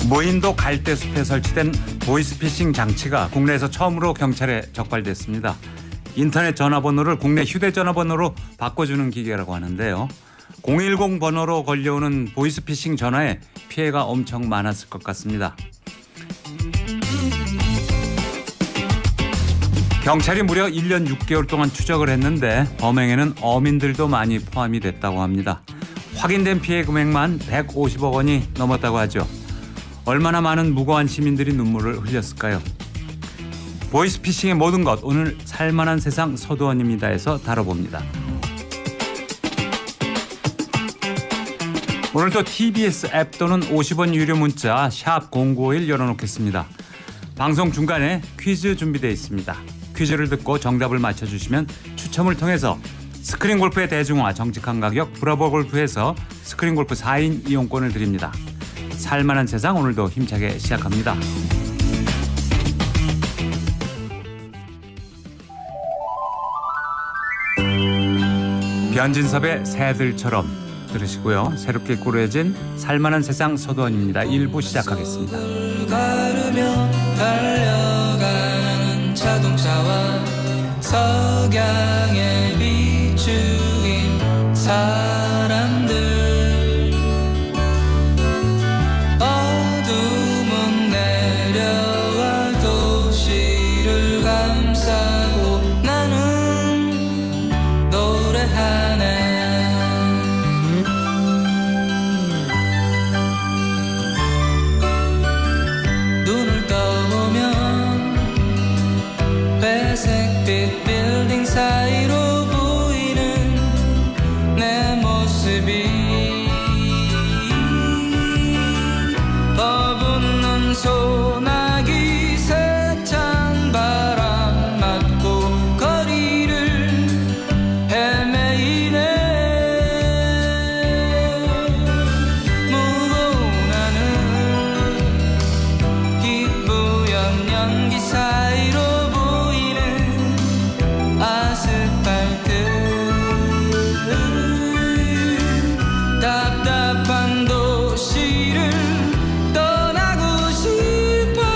무인도 갈대숲에 설치된 보이스피싱 장치가 국내에서 처음으로 경찰에 적발됐습니다. 인터넷 전화번호를 국내 휴대전화번호로 바꿔주는 기계라고 하는데요. 010 번호로 걸려오는 보이스피싱 전화에 피해가 엄청 많았을 것 같습니다. 경찰이 무려 1년 6개월 동안 추적을 했는데 범행에는 어민들도 많이 포함이 됐다고 합니다. 확인된 피해 금액만 150억 원이 넘었다고 하죠. 얼마나 많은 무고한 시민들이 눈물을 흘렸을까요? 보이스피싱의 모든 것, 오늘 살만한 세상 서두원입니다에서 다뤄봅니다. 오늘도 TBS 앱 또는 50원 유료 문자 샵 0951 열어놓겠습니다. 방송 중간에 퀴즈 준비되어 있습니다. 퀴즈를 듣고 정답을 맞춰주시면 추첨을 통해서 스크린 골프의 대중화 정직한 가격 브라보 골프에서 스크린 골프 4인 이용권을 드립니다. 살만한 세상 오늘도 힘차게 시작합니다. 변진섭의 새들처럼 들으시고요. 새롭게 꾸려진 살만한 세상 서두원입니다. 1부 시작하겠습니다. 걸으며 달려가는 자동차와 석양에 비추인 사람들 어둠은 내려와 도시를 감싸고 나는 노래하네. 눈을 떠보면 회색빛 빌딩 사이로 보이는 내 모습이 퍼붓는 소나기 세찬 바람 맞고 거리를 헤매이네. 무거운 하늘 희뿌연 연기 사이로 보이는 아스팔트 답답한 도시를 떠나고 싶어.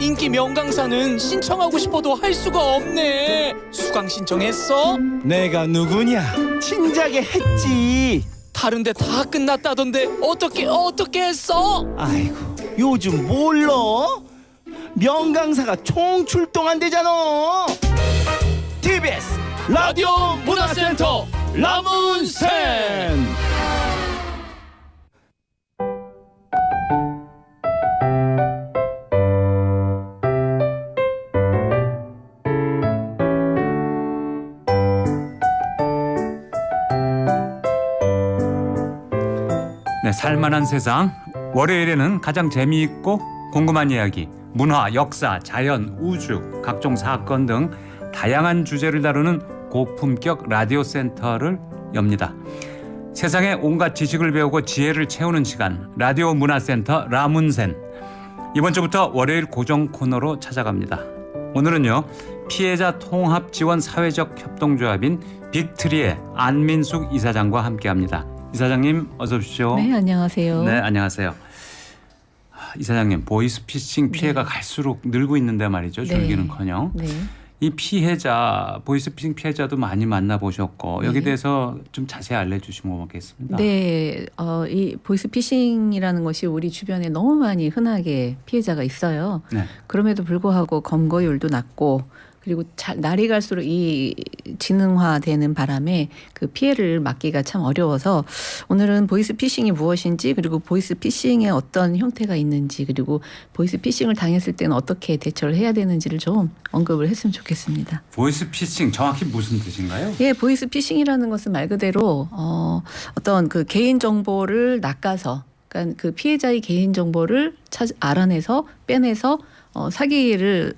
인기 명강사는 신청하고 싶어도 할 수가 없네. 수강 신청했어? 내가 누구냐? 진작에 했지. 다른데 다 끝났다던데 어떻게 했어? 아이고, 요즘 몰라? 명강사가 총출동한대잖아. TBS 라디오 문화센터 라문센. 네, 살만한 세상. 월요일에는 가장 재미있고 궁금한 이야기, 문화, 역사, 자연, 우주, 각종 사건 등 다양한 주제를 다루는 고품격 라디오 센터를 엽니다. 세상의 온갖 지식을 배우고 지혜를 채우는 시간, 라디오 문화센터 라문센. 이번 주부터 월요일 고정 코너로 찾아갑니다. 오늘은요, 피해자 통합 지원 사회적 협동조합인 빅트리의 안민숙 이사장과 함께합니다. 이사장님 어서 오십시오. 네, 안녕하세요. 네, 안녕하세요. 이사장님, 보이스피싱 피해가 갈수록 늘고 있는데 말이죠. 줄기는커녕. 네. 이 피해자, 보이스피싱 피해자도 많이 만나보셨고 여기에 대해서 좀 자세히 알려주시면 고맙겠습니다. 네, 이 보이스피싱이라는 것이 우리 주변에 너무 많이 흔하게 피해자가 있어요. 네. 그럼에도 불구하고 검거율도 낮고 그리고 날이 갈수록 이 지능화되는 바람에 그 피해를 막기가 참 어려워서 오늘은 보이스피싱이 무엇인지 그리고 보이스피싱의 어떤 형태가 있는지 그리고 보이스피싱을 당했을 때는 어떻게 대처를 해야 되는지를 좀 언급을 했으면 좋겠습니다. 보이스피싱 정확히 무슨 뜻인가요? 예, 보이스피싱이라는 것은 말 그대로 어떤 그 개인 정보를 낚아서 그러니까 그 피해자의 개인 정보를 알아내서 빼내서 사기를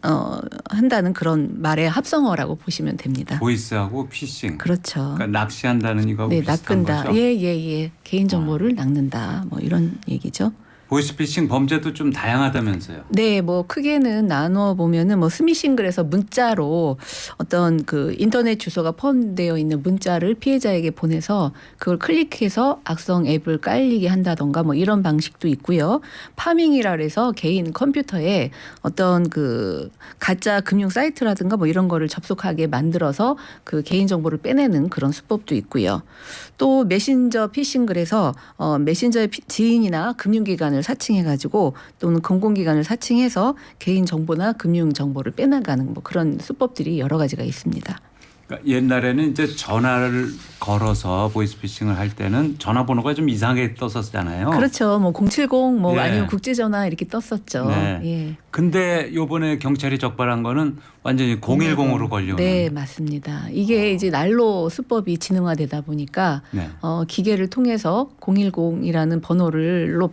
한다는 그런 말의 합성어라고 보시면 됩니다. 보이스하고 피싱. 그렇죠. 그러니까 낚시한다는 이거하고 네, 비슷한 낚는다. 거죠? 예. 개인 정보를 낚는다. 뭐 이런 얘기죠. 보이스피싱 범죄도 좀 다양하다면서요? 네, 뭐 크게는 나누어 보면은 뭐 스미싱 그래서 문자로 어떤 그 인터넷 주소가 포함되어 있는 문자를 피해자에게 보내서 그걸 클릭해서 악성 앱을 깔리게 한다던가 뭐 이런 방식도 있고요. 파밍이라 그래서 개인 컴퓨터에 어떤 그 가짜 금융 사이트라든가 뭐 이런 거를 접속하게 만들어서 그 개인 정보를 빼내는 그런 수법도 있고요. 또 메신저 피싱 그래서 메신저의 지인이나 금융기관을 사칭해가지고 또는 공공기관을 사칭해서 개인 정보나 금융 정보를 빼나가는 뭐 그런 수법들이 여러 가지가 있습니다. 그러니까 옛날에는 이제 전화를 걸어서 보이스피싱을 할 때는 전화번호가 좀 이상하게 떴었잖아요. 그렇죠. 뭐 070 뭐 예. 아니면 국제전화 이렇게 떴었죠. 네. 예. 근데 요번에 경찰이 적발한 거는 완전히 010으로 걸려오는. 네, 맞습니다. 이게 이제 날로 수법이 지능화되다 보니까 네. 기계를 통해서 010이라는 번호를로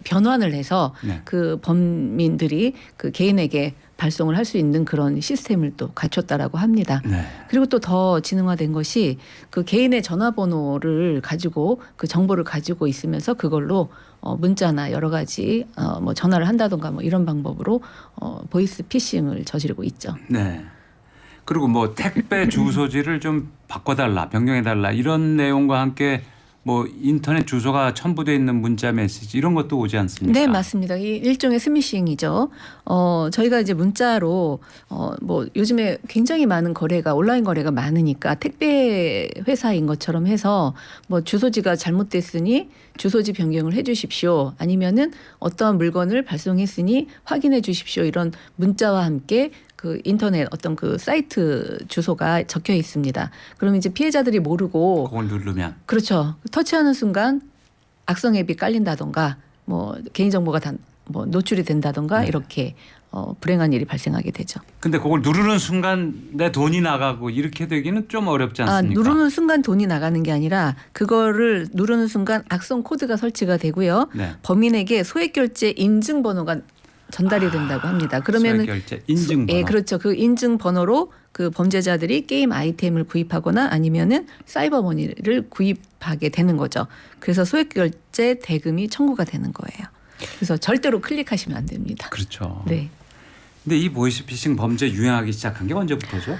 변환을 해서 네. 그 범민들이 그 개인에게 발송을 할 수 있는 그런 시스템을 또 갖췄다라고 합니다. 네. 그리고 또 더 지능화된 것이 그 개인의 전화번호를 가지고 그 정보를 가지고 있으면서 그걸로 문자나 여러 가지 뭐 전화를 한다던가 뭐 이런 방법으로 보이스 피싱을 저지르고 있죠. 네. 그리고 뭐 택배 주소지를 좀 바꿔달라, 변경해달라 이런 내용과 함께 뭐 인터넷 주소가 첨부되어 있는 문자 메시지 이런 것도 오지 않습니까? 네, 맞습니다. 이 일종의 스미싱이죠. 저희가 이제 문자로 뭐 요즘에 굉장히 많은 거래가 온라인 거래가 많으니까 택배 회사인 것처럼 해서 뭐 주소지가 잘못됐으니 주소지 변경을 해 주십시오. 아니면은 어떠한 물건을 발송했으니 확인해 주십시오. 이런 문자와 함께 그 인터넷 어떤 그 사이트 주소가 적혀 있습니다. 그럼 이제 피해자들이 모르고 그걸 누르면 그렇죠. 터치하는 순간 악성 앱이 깔린다던가 뭐 개인정보가 뭐 노출이 된다던가 네. 이렇게 불행한 일이 발생하게 되죠. 근데 그걸 누르는 순간 내 돈이 나가고 이렇게 되기는 좀 어렵지 않습니까? 누르는 순간 돈이 나가는 게 아니라 그거를 누르는 순간 악성 코드가 설치가 되고요. 네. 범인에게 소액 결제 인증 번호가 전달이 된다고 합니다. 그러면은 결제 인증 번호. 예, 그렇죠. 그 인증 번호로 그 범죄자들이 게임 아이템을 구입하거나 아니면은 사이버 머니를 구입하게 되는 거죠. 그래서 소액 결제 대금이 청구가 되는 거예요. 그래서 절대로 클릭하시면 안 됩니다. 그렇죠. 네. 근데 이 보이스피싱 범죄 유행하기 시작한 게 언제부터죠?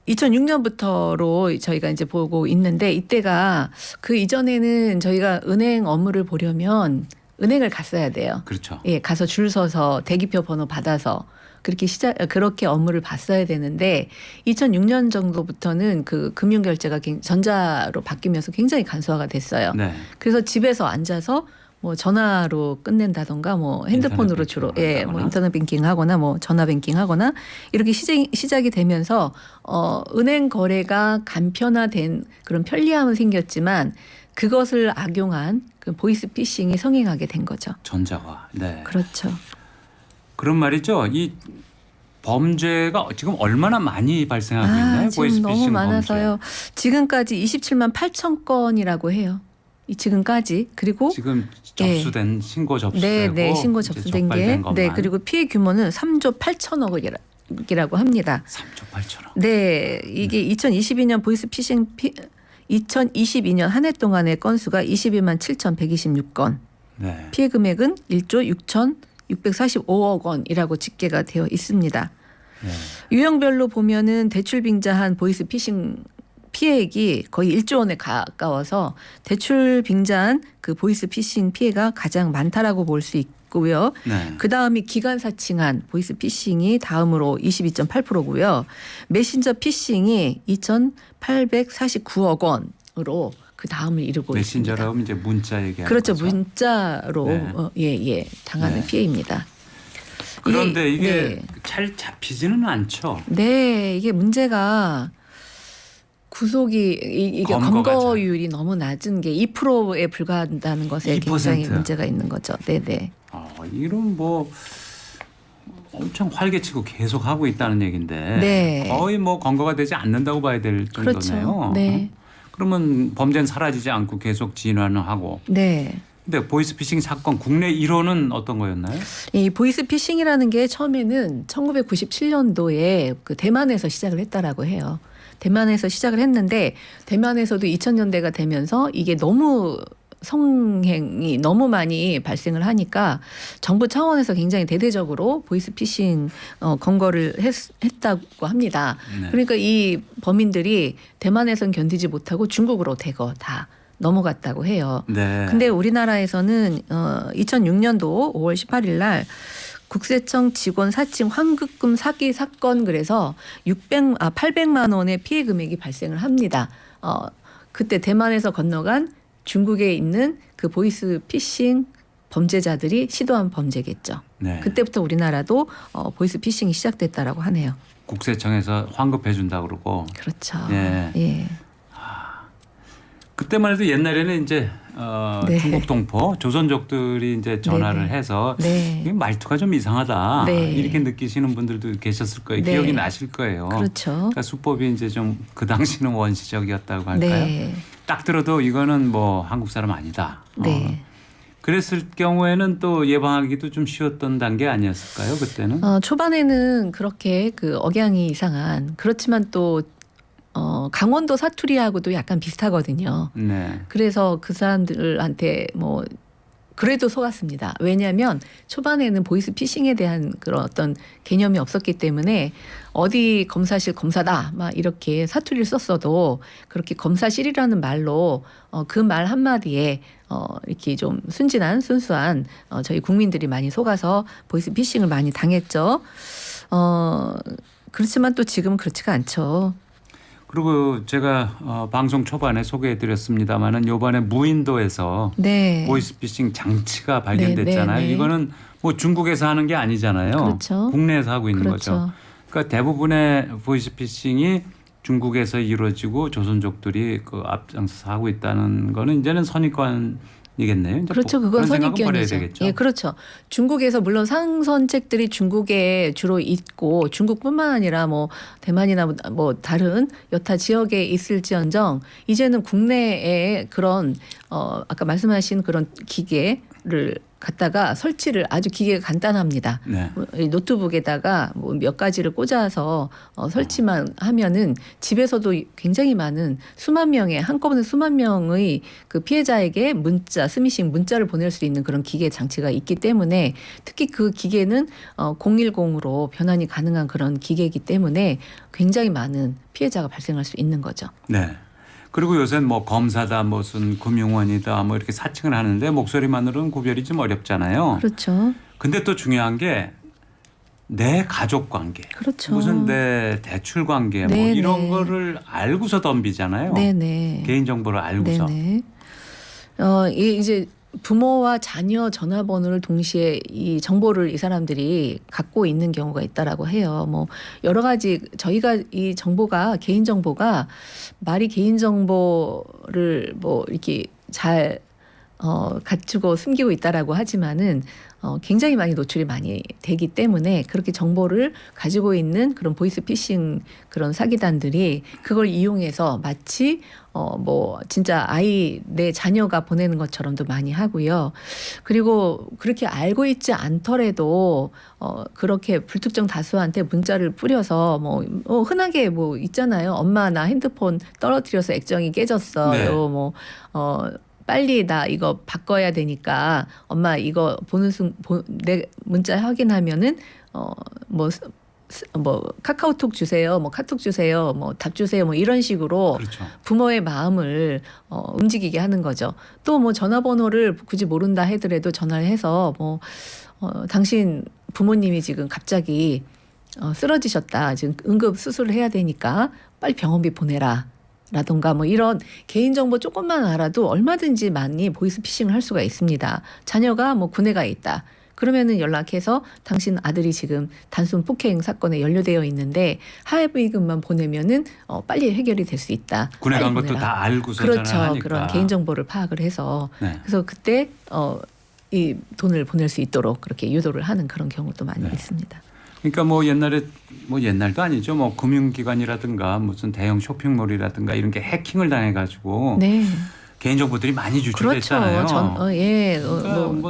2006년부터로 저희가 이제 보고 있는데 이때가 그 이전에는 저희가 은행 업무를 보려면 은행을 갔어야 돼요. 그렇죠. 예, 가서 줄 서서 대기표 번호 받아서 그렇게 업무를 봤어야 되는데 2006년 정도부터는 그 금융 결제가 전자로 바뀌면서 굉장히 간소화가 됐어요. 네. 그래서 집에서 앉아서 뭐 전화로 끝낸다던가 뭐 핸드폰으로 주로 뭐 인터넷 뱅킹 하거나 뭐 전화 뱅킹 하거나 이렇게 시작이 되면서 은행 거래가 간편화된 그런 편리함은 생겼지만 그것을 악용한 그 보이스 피싱이 성행하게 된 거죠. 전자화. 네. 그렇죠. 그런 말이죠. 이 범죄가 지금 얼마나 많이 발생하고 있나요? 지금 보이스 너무 피싱 많아서요. 지금까지 27만 8천 건이라고 해요. 지금까지. 그리고 지금 접수된 신고 접수되고 네, 신고 이제 접수된 게 적발된 것만. 네, 그리고 피해 규모는 3조 8천억이라고 합니다. 3조 8천억. 네, 이게 2022년 보이스 피싱 2022년 한 해 동안의 건수가 22만 7,126건. 네. 피해 금액은 1조 6,645억 원이라고 집계가 되어 있습니다. 네. 유형별로 보면은 대출 빙자한 보이스 피싱 피해액이 거의 1조 원에 가까워서 대출 빙자한 그 보이스 피싱 피해가 가장 많다라고 볼 수 있고요. 네. 그 다음이 기관 사칭한 보이스 피싱이 다음으로 22.8%고요. 메신저 피싱이 2,849억 원으로 그 다음을 이루고 있습니다. 메신저라고 하면 이제 문자 얘기하는 그렇죠. 거죠. 문자로 네. 당하는 네. 피해입니다. 그런데 이게 네. 잘 잡히지는 않죠. 네, 이게 문제가 구속이 이게 검거가 검거율이 너무 낮은 게 2%에 불과한다는 것에 2%. 굉장히 문제가 있는 거죠. 네, 네. 이런 뭐 엄청 활개치고 계속 하고 있다는 얘기인데 네. 거의 뭐 검거가 되지 않는다고 봐야 될 정도네요. 그렇죠. 네. 그러면 범죄는 사라지지 않고 계속 진화는 하고. 네. 근데 보이스피싱 사건 국내 1호는 어떤 거였나요? 이 보이스피싱이라는 게 처음에는 1997년도에 그 대만에서 시작을 했다라고 해요. 대만에서 시작을 했는데 대만에서도 2000년대가 되면서 이게 너무 성행이 너무 많이 발생을 하니까 정부 차원에서 굉장히 대대적으로 보이스피싱 검거를 했다고 합니다. 네. 그러니까 이 범인들이 대만에선 견디지 못하고 중국으로 대거 다 넘어갔다고 해요. 네. 근데 우리나라에서는 2006년도 5월 18일 날 국세청 직원 사칭 환급금 사기 사건 그래서 800만 원의 피해 금액이 발생을 합니다. 그때 대만에서 건너간 중국에 있는 그 보이스 피싱 범죄자들이 시도한 범죄겠죠. 네. 그때부터 우리나라도 보이스 피싱이 시작됐다라고 하네요. 국세청에서 환급해 준다 그러고. 그렇죠. 예. 예. 그때만 해도 옛날에는 이제 네. 중국 동포 조선족들이 이제 전화를 네네. 해서 네. 이게 말투가 좀 이상하다 네. 이렇게 느끼시는 분들도 계셨을 거예요. 네. 기억이 나실 거예요. 그렇죠. 그러니까 수법이 이제 좀 그 당시는 원시적이었다고 할까요? 네. 딱 들어도 이거는 뭐 한국 사람 아니다. 네. 그랬을 경우에는 또 예방하기도 좀 쉬웠던 단계 아니었을까요? 그때는? 초반에는 그렇게 그 억양이 이상한 그렇지만 또 강원도 사투리하고도 약간 비슷하거든요. 네. 그래서 그 사람들한테 뭐 그래도 속았습니다. 왜냐하면 초반에는 보이스 피싱에 대한 그런 어떤 개념이 없었기 때문에 어디 검사실 검사다 막 이렇게 사투리를 썼어도 그렇게 검사실이라는 말로 그 말 한마디에 이렇게 좀 순수한 저희 국민들이 많이 속아서 보이스 피싱을 많이 당했죠. 그렇지만 또 지금은 그렇지가 않죠. 그리고 제가 방송 초반에 소개해드렸습니다마는 이번에 무인도에서 네. 보이스피싱 장치가 발견됐잖아요. 네, 네, 네. 이거는 뭐 중국에서 하는 게 아니잖아요. 그렇죠. 국내에서 하고 있는 그렇죠. 거죠. 그러니까 대부분의 보이스피싱이 중국에서 이루어지고 조선족들이 그 앞장서서 하고 있다는 거는 이제는 선입관이겠네요. 이제 그렇죠. 뭐 그건 그런 생각은 버려야 선입견이죠. 되겠죠. 예, 그렇죠. 중국에서 물론 상선책들이 중국에 주로 있고 중국뿐만 아니라 뭐 대만이나 뭐 다른 여타 지역에 있을지언정 이제는 국내에 그런 아까 말씀하신 그런 기계를 갖다가 설치를 아주 기계가 간단합니다. 네. 이 노트북에다가 뭐 몇 가지를 꽂아서 설치만 하면은 집에서도 굉장히 많은 수만 명의 한꺼번에 수만 명의 그 피해자에게 문자 스미싱 문자를 보낼 수 있는 그런 기계 장치가 있기 때문에 특히 그 기계는 010으로 변환이 가능한 그런 기계이기 때문에 굉장히 많은 피해자가 발생할 수 있는 거죠. 네. 그리고 요새는 뭐 검사다 무슨 금융원이다 뭐 이렇게 사칭을 하는데 목소리만으로는 구별이 좀 어렵잖아요. 그렇죠. 근데 또 중요한 게 내 가족 관계, 그렇죠. 무슨 내 대출 관계 뭐 네네. 이런 거를 알고서 덤비잖아요. 네네. 개인 정보를 알고서. 네네. 이제 부모와 자녀 전화번호를 동시에 이 정보를 이 사람들이 갖고 있는 경우가 있다라고 해요. 뭐 여러 가지 저희가 이 정보가 개인 정보가 말이 개인 정보를 뭐 이렇게 잘 갖추고 숨기고 있다라고 하지만은 굉장히 많이 노출이 많이 되기 때문에 그렇게 정보를 가지고 있는 그런 보이스피싱 그런 사기단들이 그걸 이용해서 마치 뭐 진짜 내 자녀가 보내는 것처럼도 많이 하고요. 그리고 그렇게 알고 있지 않더라도 그렇게 불특정 다수한테 문자를 뿌려서 뭐 흔하게 뭐 있잖아요. 엄마 나 핸드폰 떨어뜨려서 액정이 깨졌어요. 네. 뭐 빨리 나 이거 바꿔야 되니까 엄마 이거 내 문자 확인하면은 뭐 카카오톡 주세요, 뭐 카톡 주세요, 뭐 답 주세요, 뭐 이런 식으로 그렇죠. 부모의 마음을 움직이게 하는 거죠. 또 뭐 전화번호를 굳이 모른다 하더라도 전화를 해서 뭐 당신 부모님이 지금 갑자기 쓰러지셨다, 지금 응급 수술을 해야 되니까 빨리 병원비 보내라. 라던가 뭐 이런 개인정보 조금만 알아도 얼마든지 많이 보이스피싱을 할 수가 있습니다. 자녀가 뭐 군에 가 있다. 그러면은 연락해서 당신 아들이 지금 단순 폭행 사건에 연루되어 있는데 하회비금만 보내면은 빨리 해결이 될 수 있다. 군에 간 빨리 것도 보내라. 다 알고서 그렇죠. 전화하니까. 그런 개인정보를 파악을 해서 네. 그래서 그때 이 돈을 보낼 수 있도록 그렇게 유도를 하는 그런 경우도 많이 네. 있습니다. 그러니까 뭐 옛날도 아니죠. 뭐 금융기관이라든가 무슨 대형 쇼핑몰이라든가 이런 게 해킹을 당해가지고 네. 개인정보들이 많이 그렇죠. 유출됐잖아요. 그러니까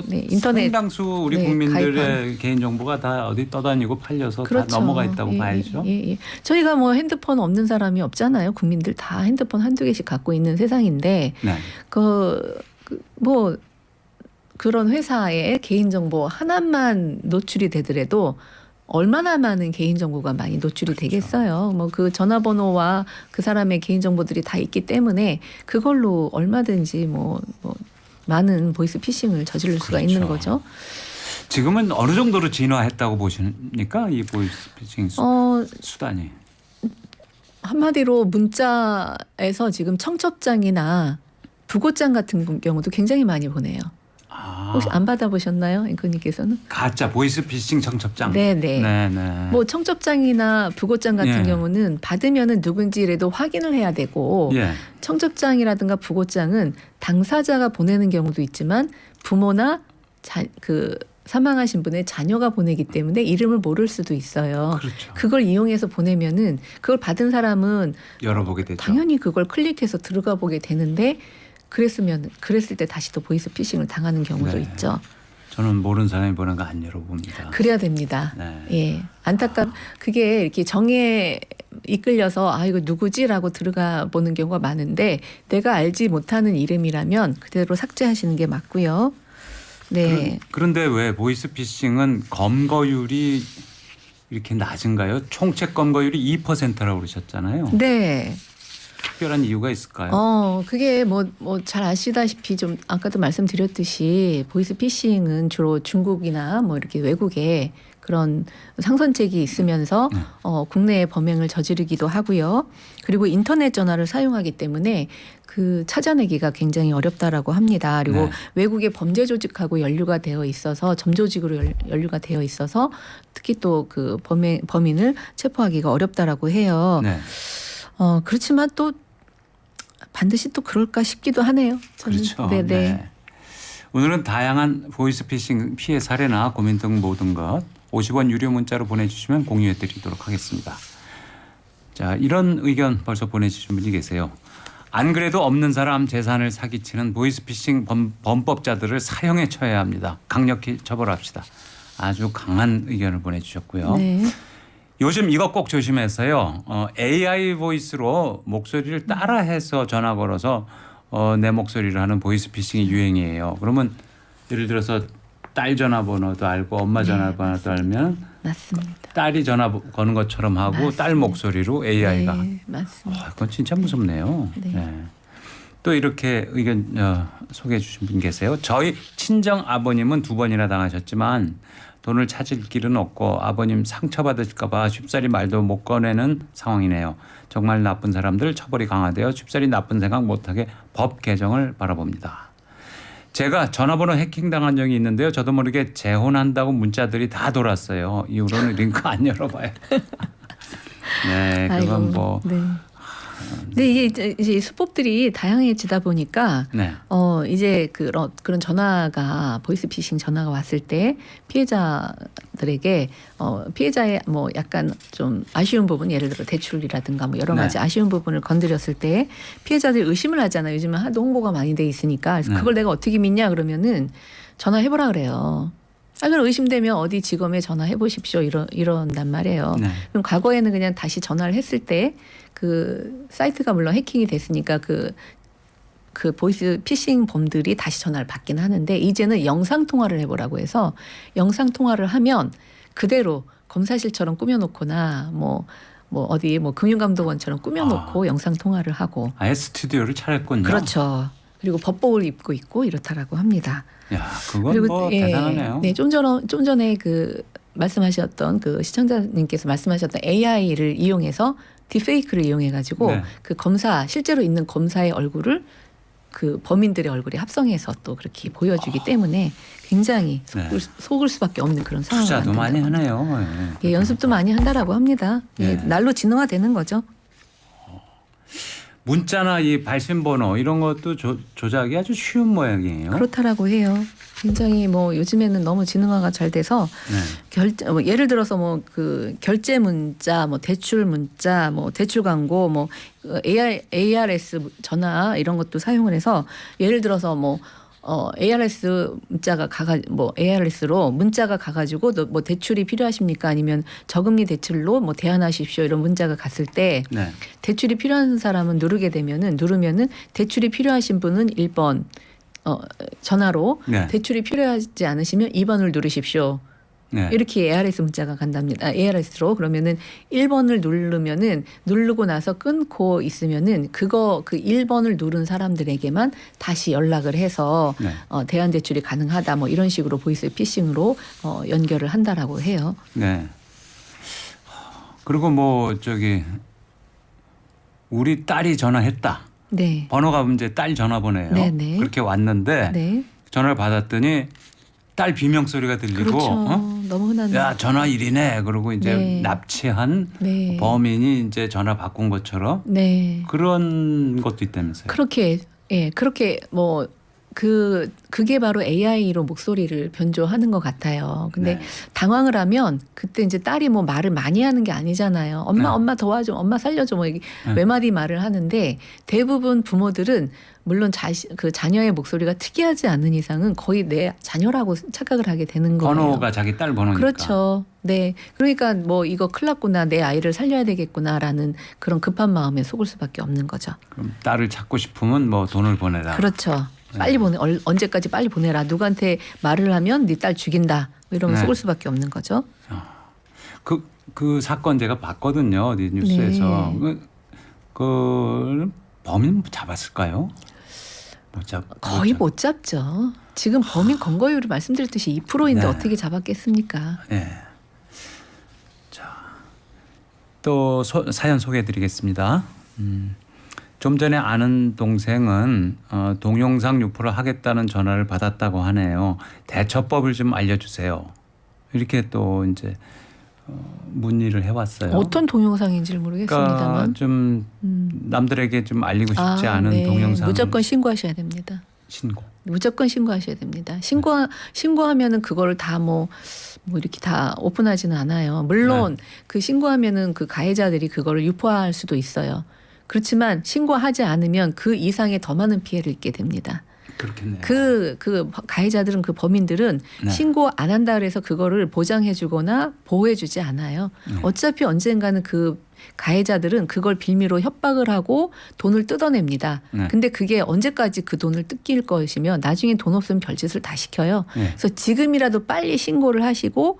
네, 인터넷 상당수 우리 네, 국민들의 가입한. 개인정보가 다 어디 떠다니고 팔려서 그렇죠. 다 넘어가 있다고 봐야죠. 예. 저희가 뭐 핸드폰 없는 사람이 없잖아요. 국민들 다 핸드폰 한두 개씩 갖고 있는 세상인데 네. 뭐 그런 회사의 개인정보 하나만 노출이 되더라도 얼마나 많은 개인정보가 많이 노출이 되겠어요. 뭐 그 전화번호와 그 사람의 개인정보들이 다 있기 때문에 그걸로 얼마든지 뭐 많은 보이스피싱을 저지를 수가 그렇죠. 있는 거죠. 지금은 어느 정도로 진화했다고 보십니까? 이 보이스피싱 수단이. 한마디로 문자에서 지금 청첩장이나 부고장 같은 경우도 굉장히 많이 보내요. 혹시 안 받아보셨나요, 앵커님께서는? 가짜 보이스피싱 청첩장. 네네. 네네. 뭐 청첩장이나 부고장 같은 예. 경우는 받으면은 누군지라도 확인을 해야 되고 예. 청첩장이라든가 부고장은 당사자가 보내는 경우도 있지만 부모나 그 사망하신 분의 자녀가 보내기 때문에 이름을 모를 수도 있어요. 그렇죠. 그걸 이용해서 보내면은 그걸 받은 사람은 열어보게 되죠. 당연히 그걸 클릭해서 들어가 보게 되는데 그랬을 때 다시 또 보이스피싱을 당하는 경우도 네. 있죠. 저는 모르는 사람이 보낸 거 안 열어봅니다. 그래야 됩니다. 네. 예. 그게 이렇게 정에 이끌려서 이거 누구지라고 들어가 보는 경우가 많은데 내가 알지 못하는 이름이라면 그대로 삭제하시는 게 맞고요. 네. 그런데 왜 보이스피싱은 검거율이 이렇게 낮은가요? 총책 검거율이 2%라고 그러셨잖아요. 네. 특별한 이유가 있을까요? 그게 뭐 잘 아시다시피 좀 아까도 말씀드렸듯이 보이스피싱은 주로 중국이나 뭐 이렇게 외국에 그런 상선책이 있으면서 국내에 범행을 저지르기도 하고요. 그리고 인터넷 전화를 사용하기 때문에 그 찾아내기가 굉장히 어렵다라고 합니다. 그리고 네. 외국의 범죄 조직하고 연루가 되어 있어서 점조직으로 연루가 되어 있어서 특히 또 그 범인을 체포하기가 어렵다라고 해요. 네. 그렇지만 또 반드시 또 그럴까 싶기도 하네요. 저는. 그렇죠. 네네. 네. 오늘은 다양한 보이스피싱 피해 사례나 고민 등 모든 것 50원 유료 문자로 보내주시면 공유해드리도록 하겠습니다. 자, 이런 의견 벌써 보내주신 분이 계세요. 안 그래도 없는 사람 재산을 사기치는 보이스피싱 범법자들을 사형에 처해야 합니다. 강력히 처벌합시다. 아주 강한 의견을 보내주셨고요. 네. 요즘 이거 꼭 조심해서요. AI 보이스로 목소리를 따라해서 전화 걸어서 내 목소리를 하는 보이스피싱이 유행이에요. 그러면 예를 들어서 딸 전화번호도 알고 엄마 전화번호도 알면 맞습니다. 딸이 전화 거는 것처럼 하고 맞습니다. 딸 목소리로 AI가. 네, 맞습니다. 그건 진짜 무섭네요. 네. 네. 또 이렇게 의견 소개해 주신 분 계세요. 저희 친정 아버님은 2번이나 당하셨지만 돈을 찾을 길은 없고 아버님 상처받을까 봐 쉽사리 말도 못 꺼내는 상황이네요. 정말 나쁜 사람들 처벌이 강화되어 쉽사리 나쁜 생각 못하게 법 개정을 바라봅니다. 제가 전화번호 해킹당한 적이 있는데요. 저도 모르게 재혼한다고 문자들이 다 돌았어요. 이후로는 링크 안 열어봐요. 네, 그건 아이고, 뭐. 네. 근데 이제 수법들이 다양해지다 보니까 네. 이제 그런 전화가 보이스피싱 전화가 왔을 때 피해자들에게 피해자의 뭐 약간 좀 아쉬운 부분 예를 들어 대출이라든가 뭐 여러 가지 네. 아쉬운 부분을 건드렸을 때 피해자들이 의심을 하잖아요. 요즘은 하도 홍보가 많이 돼 있으니까 그래서 네. 그걸 내가 어떻게 믿냐 그러면은 전화해보라 그래요. 그럼 의심되면 어디 지검에 전화해 보십시오 이런단 말이에요. 네. 그럼 과거에는 그냥 다시 전화를 했을 때 그 사이트가 물론 해킹이 됐으니까 그 보이스 피싱 범들이 다시 전화를 받긴 하는데 이제는 영상 통화를 해보라고 해서 영상 통화를 하면 그대로 검사실처럼 꾸며놓거나 뭐 어디 뭐 금융감독원처럼 꾸며놓고 영상 통화를 하고 아예 스튜디오를 차렸군요. 그렇죠. 그리고 법복을 입고 있고 이렇다라고 합니다. 야, 그건 뭐 대단하네요. 네, 좀 전에 그 말씀하셨던 그 시청자님께서 말씀하셨던 AI를 이용해서 딥페이크를 이용해 가지고 네. 그 검사 실제로 있는 검사의 얼굴을 그 범인들의 얼굴에 합성해서 또 그렇게 보여주기 때문에 굉장히 속을 수밖에 없는 그런 상황을 투자도 많이 만든다고 하네요. 합니다. 예, 연습도 많이 한다라고 합니다. 예, 네. 날로 진화되는 거죠. 문자나 이 발신번호 이런 것도 조작이 아주 쉬운 모양이에요. 그렇다라고 해요. 굉장히 뭐 요즘에는 너무 지능화가 잘 돼서 네. 예를 들어서 뭐 그 결제 문자, 뭐 대출 문자, 뭐 대출 광고, 뭐 ARS 전화 이런 것도 사용을 해서 예를 들어서 뭐 ARS 문자가 ARS로 문자가 가가지고 뭐 대출이 필요하십니까? 아니면 저금리 대출로 뭐 대안하십시오 이런 문자가 갔을 때 네. 대출이 필요한 사람은 누르면은 대출이 필요하신 분은 1번 전화로 네. 대출이 필요하지 않으시면 2번을 누르십시오. 네. 이렇게 ARS 문자가 간답니다. ARS로 그러면은 1번을 누르고 나서 끊고 있으면은 그 1번을 누른 사람들에게만 다시 연락을 해서 네. 대안 대출이 가능하다 뭐 이런 식으로 보이스 피싱으로 연결을 한다라고 해요. 네. 그리고 뭐 우리 딸이 전화했다. 네. 번호가 이제 딸 전화번호예요. 네네. 그렇게 왔는데 네. 전화를 받았더니 딸 비명 소리가 들리고 그렇죠. 너무 흔한. 야 전화 일이네. 그러고 이제 네. 납치한 네. 범인이 이제 전화 바꾼 것처럼 네. 그런 것도 있다면서요. 그렇게 뭐 그게 바로 AI로 목소리를 변조하는 것 같아요. 근데 네. 당황을 하면 그때 이제 딸이 뭐 말을 많이 하는 게 아니잖아요. 엄마, 네. 엄마 도와줘, 엄마 살려줘, 뭐 몇 마디 말을 하는데 대부분 부모들은 물론 그 자녀의 목소리가 특이하지 않는 이상은 거의 내 자녀라고 착각을 하게 되는 거예요. 번호가 자기 딸 번호니까. 그렇죠. 네. 그러니까 뭐 이거 큰일 났구나, 내 아이를 살려야 되겠구나라는 그런 급한 마음에 속을 수밖에 없는 거죠. 그럼 딸을 찾고 싶으면 뭐 돈을 보내라. 그렇죠. 빨리 언제까지 빨리 보내라. 누구한테 말을 하면 네 딸 죽인다. 이러면 네. 속을 수밖에 없는 거죠. 그 사건 제가 봤거든요. 어디 뉴스에서. 네. 그 범인 잡았을까요? 거의 못 잡죠. 지금 범인 검거율이 말씀드렸듯이 2%인데 네. 어떻게 잡았겠습니까? 네. 자, 또 사연 소개해드리겠습니다. 좀 전에 아는 동생은 동영상 유포를 하겠다는 전화를 받았다고 하네요. 대처법을 좀 알려주세요. 이렇게 또 이제 문의를 해왔어요. 어떤 동영상인지를 모르겠습니다만. 그러니까 좀 남들에게 좀 알리고 싶지 않은 네. 동영상 무조건 신고하셔야 됩니다. 신고. 무조건 신고하셔야 됩니다. 신고하면은 그거를 다 뭐 이렇게 다 오픈하지는 않아요. 물론 그 신고하면은 그 가해자들이 그거를 유포할 수도 있어요. 그렇지만 신고하지 않으면 그 이상의 더 많은 피해를 입게 됩니다. 그렇겠네요. 그 가해자들은 그 범인들은 네. 신고 안 한다 그래서 그거를 보장해주거나 보호해주지 않아요. 어차피 언젠가는 그 가해자들은 그걸 빌미로 협박을 하고 돈을 뜯어냅니다. 네. 근데 그게 언제까지 그 돈을 뜯길 것이며 나중에 돈 없으면 별짓을 다 시켜요. 네. 그래서 지금이라도 빨리 신고를 하시고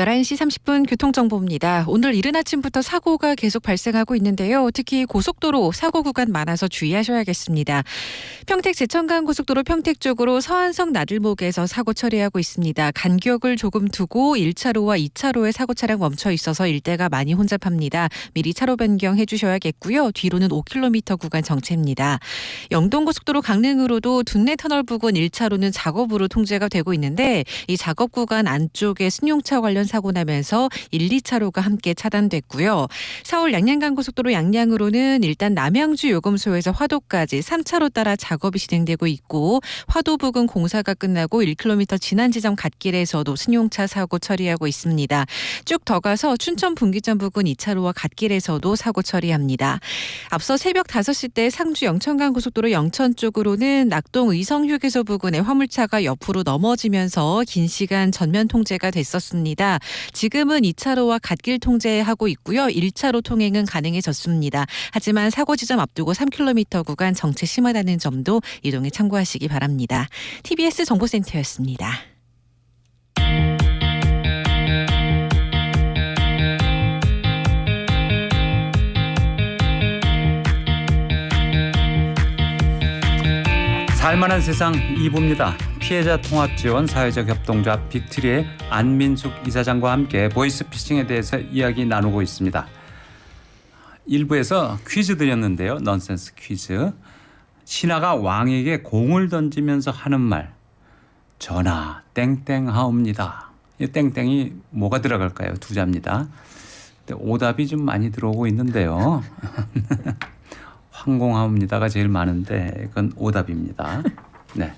11시 30분 교통정보입니다. 오늘 이른 아침부터 사고가 계속 발생하고 있는데요. 특히 고속도로 사고 구간 많아서 주의하셔야겠습니다. 평택 제천간 고속도로 평택 쪽으로 서안성 나들목에서 사고 처리하고 있습니다. 간격을 조금 두고 1차로와 2차로에 사고 차량 멈춰 있어서 일대가 많이 혼잡합니다. 미리 차로 변경해 주셔야겠고요. 뒤로는 5km 구간 정체입니다. 영동고속도로 강릉으로도 둔내 터널 부근 1차로는 작업으로 통제가 되고 있는데 이 작업 구간 안쪽에 승용차 관련 사고 나면서 1, 2차로가 함께 차단됐고요. 서울 양양간 고속도로 양양으로는 일단 남양주 요금소에서 화도까지 3차로 따라 작업이 진행되고 있고 화도 부근 공사가 끝나고 1km 지난 지점 갓길에서도 승용차 사고 처리하고 있습니다. 쭉 더 가서 춘천 분기점 부근 2차로와 갓길에서도 사고 처리합니다. 앞서 새벽 5시 때 상주 영천간 고속도로 영천 쪽으로는 낙동 의성 휴게소 부근에 화물차가 옆으로 넘어지면서 긴 시간 전면 통제가 됐었습니다. 지금은 2차로와 갓길 통제하고 있고요. 1차로 통행은 가능해졌습니다. 하지만 사고 지점 앞두고 3km 구간 정체 심하다는 점도 이동에 참고하시기 바랍니다. TBS 정보센터였습니다. 살만한 세상 2부입니다. 피해자 통합 지원 사회적 협동조합 빅트리의 안민숙 이사장과 함께 보이스피싱에 대해서 이야기 나누고 있습니다. 1부에서 퀴즈 드렸는데요. 넌센스 퀴즈. 신하가 왕에게 공을 던지면서 하는 말. 전하 땡땡하옵니다. 이 땡땡이 뭐가 들어갈까요? 두 자입니다. 근데 오답이 좀 많이 들어오고 있는데요. 황공하옵니다가 제일 많은데 그건 오답입니다. 네.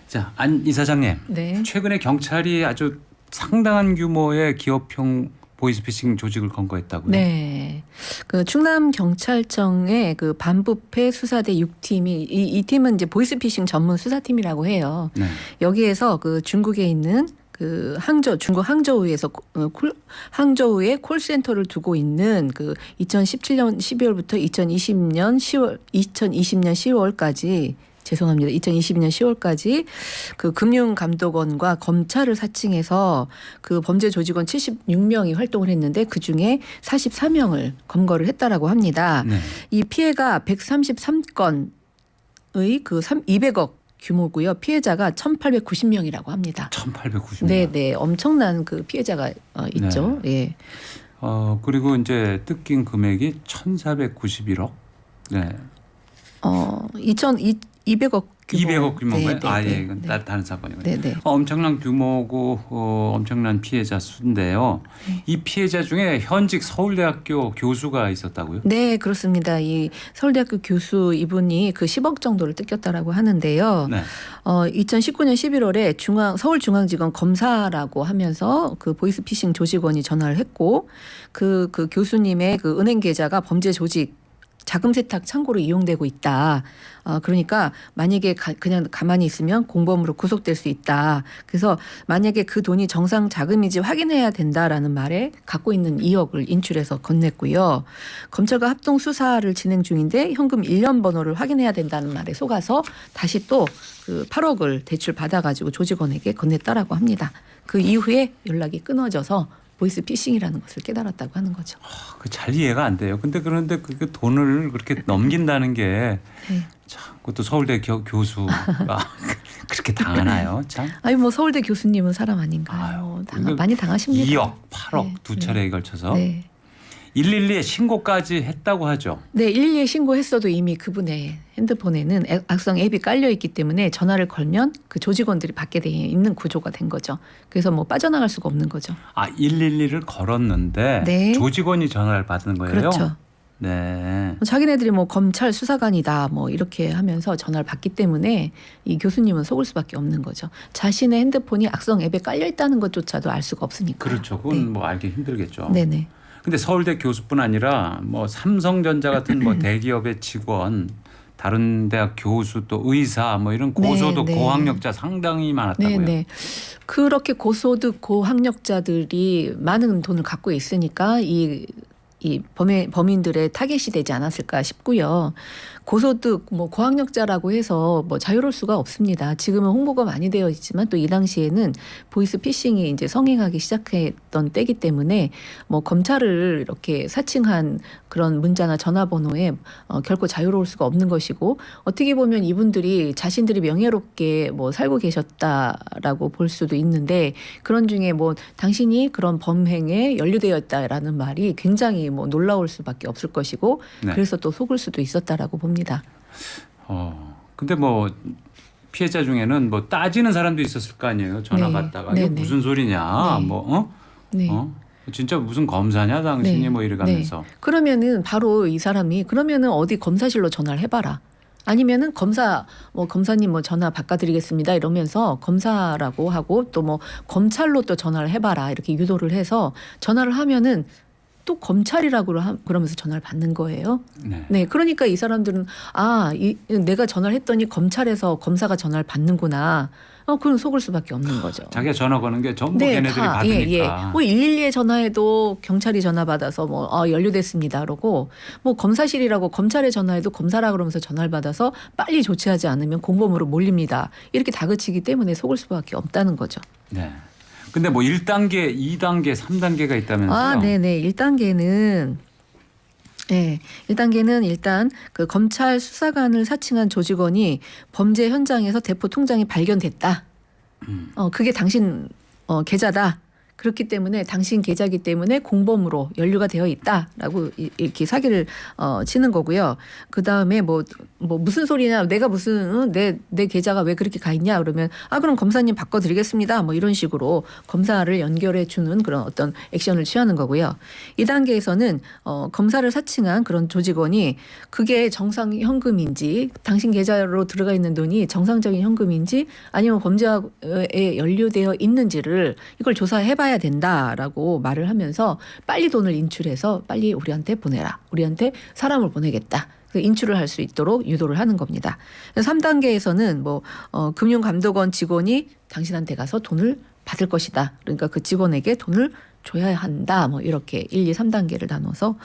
자, 안 이사장님. 네. 최근에 경찰이 아주 상당한 규모의 기업형 보이스피싱 조직을 검거했다고요? 네. 그 충남 경찰청의 그 반부패 수사대 6팀이 이 팀은 이제 보이스피싱 전문 수사팀이라고 해요. 네. 여기에서 그 중국에 있는 그 중국 항저우에서 항저우에 콜센터를 두고 있는 그 2017년 12월부터 2020년 10월까지 죄송합니다. 2020년 10월까지 그 금융감독원과 검찰을 사칭해서 그 범죄 조직원 76명이 활동을 했는데 그 중에 44명을 검거를 했다라고 합니다. 네. 이 피해가 133건의 그 200억 규모고요. 피해자가 1,890명이라고 합니다. 1,890명. 네, 엄청난 그 피해자가 있죠. 네. 예. 그리고 이제 뜯긴 금액이 1,491억. 네. 200억 규모. 200억 규모인가요? 네, 예, 이건 다른 사건이군요. 네. 엄청난 규모고 엄청난 피해자 수인데요. 이 피해자 중에 현직 서울대학교 교수가 있었다고요? 네, 그렇습니다. 이 서울대학교 교수 이분이 그 10억 정도를 뜯겼다라고 하는데요. 네. 2019년 11월에 서울중앙지검 검사라고 하면서 그 보이스피싱 조직원이 전화를 했고 그 교수님의 그 은행 계좌가 범죄 조직 자금 세탁 창고로 이용되고 있다. 그러니까 만약에 그냥 가만히 있으면 공범으로 구속될 수 있다. 그래서 만약에 그 돈이 정상 자금인지 확인해야 된다라는 말에 갖고 있는 2억을 인출해서 건넸고요. 검찰과 합동 수사를 진행 중인데 현금 1년 번호를 확인해야 된다는 말에 속아서 다시 또 그 8억을 대출 받아가지고 조직원에게 건넸다라고 합니다. 그 이후에 연락이 끊어져서 보이스피싱이라는 것을 깨달았다고 하는 거죠. 잘 이해가 안 돼요. 그런데 그 돈을 그렇게 넘긴다는 게 참, 그것도 서울대 교수가 그렇게 당하나요? 참. 아니 뭐 서울대 교수님은 사람 아닌가요? 많이 당하십니다. 2억, 8억 두 차례에 걸쳐서. 네. 112에 신고까지 했다고 하죠. 네, 112에 신고했어도 이미 그분의 핸드폰에는 악성 앱이 깔려 있기 때문에 전화를 걸면 그 조직원들이 받게 돼 있는 구조가 된 거죠. 그래서 뭐 빠져나갈 수가 없는 거죠. 112를 걸었는데 네. 조직원이 전화를 받은 거예요. 그렇죠. 네. 자기네들이 뭐 검찰 수사관이다 뭐 이렇게 하면서 전화를 받기 때문에 이 교수님은 속을 수밖에 없는 거죠. 자신의 핸드폰이 악성 앱에 깔려 있다는 것조차도 알 수가 없으니까. 그렇죠. 그건 뭐 알기 힘들겠죠. 네네. 근데 서울대 교수뿐 아니라 뭐 삼성전자 같은 뭐 대기업의 직원, 다른 대학 교수 또 의사 뭐 이런 고소득 네. 고학력자 상당히 많았다고요. 네네. 그렇게 고소득 고학력자들이 많은 돈을 갖고 있으니까 이 이 범인들의 타겟이 되지 않았을까 싶고요. 고소득 뭐 고학력자라고 해서 뭐 자유로울 수가 없습니다. 지금은 홍보가 많이 되어 있지만 또 이 당시에는 보이스 피싱이 이제 성행하기 시작했던 때이기 때문에 뭐 검찰을 이렇게 사칭한 그런 문자나 전화번호에 결코 자유로울 수가 없는 것이고, 어떻게 보면 이분들이 자신들이 명예롭게 뭐 살고 계셨다라고 볼 수도 있는데, 그런 중에 뭐 당신이 그런 범행에 연루되어 있다라는 말이 굉장히 뭐 놀라울 수밖에 없을 것이고, 네. 그래서 또 속을 수도 있었다라고 봅니다. 근데 뭐 피해자 중에는 뭐 따지는 사람도 있었을 거 아니에요. 전화 네. 받다가 네, 이거 네. 무슨 소리냐, 네. 뭐 네. 진짜 무슨 검사냐 당신이 네. 뭐 이래가면서. 네. 그러면은 바로 이 사람이 그러면은 어디 검사실로 전화를 해봐라. 아니면은 검사님 뭐 전화 바꿔드리겠습니다 이러면서 검사라고 하고 또 뭐 검찰로 또 전화를 해봐라 이렇게 유도를 해서 전화를 하면은 또 검찰이라고 그러면서 전화를 받는 거예요. 네. 네, 그러니까 이 사람들은 내가 전화를 했더니 검찰에서 검사가 전화를 받는구나. 그럼 속을 수밖에 없는 거죠. 자기가 전화 거는 게 전부 네, 걔네들이 받으니까. 뭐 112에 전화해도 경찰이 전화 받아서 연루됐습니다 그러고, 뭐 검사실이라고 검찰에 전화해도 검사라 그러면서 전화를 받아서 빨리 조치하지 않으면 공범으로 몰립니다. 이렇게 다그치기 때문에 속을 수밖에 없다는 거죠. 네. 근데 뭐 1단계, 2단계, 3단계가 있다면서요? 네네. 1단계는 네, 1단계는 일단 그 검찰 수사관을 사칭한 조직원이 범죄 현장에서 대포 통장이 발견됐다. 그게 당신 계좌다. 그렇기 때문에 당신 계좌이기 때문에 공범으로 연루가 되어 있다라고 이렇게 사기를 치는 거고요. 그 다음에 뭐 무슨 소리냐, 내가 무슨 내 계좌가 왜 그렇게 가 있냐 그러면 그럼 검사님 바꿔드리겠습니다. 뭐 이런 식으로 검사를 연결해 주는 그런 어떤 액션을 취하는 거고요. 2단계에서는 검사를 사칭한 그런 조직원이 그게 정상 현금인지, 당신 계좌로 들어가 있는 돈이 정상적인 현금인지 아니면 범죄에 연루되어 있는지를 이걸 조사해봐야 된다라고 말을 하면서 빨리 돈을 인출해서 빨리 우리한테 보내라. 우리한테 사람을 보내겠다. 인출을 할 수 있도록 유도를 하는 겁니다. 3단계에서는 뭐 금융감독원 직원이 당신한테 가서 돈을 받을 것이다. 그러니까 그 직원에게 돈을 줘야 한다. 뭐 이렇게 1, 2, 3단계를 나눠서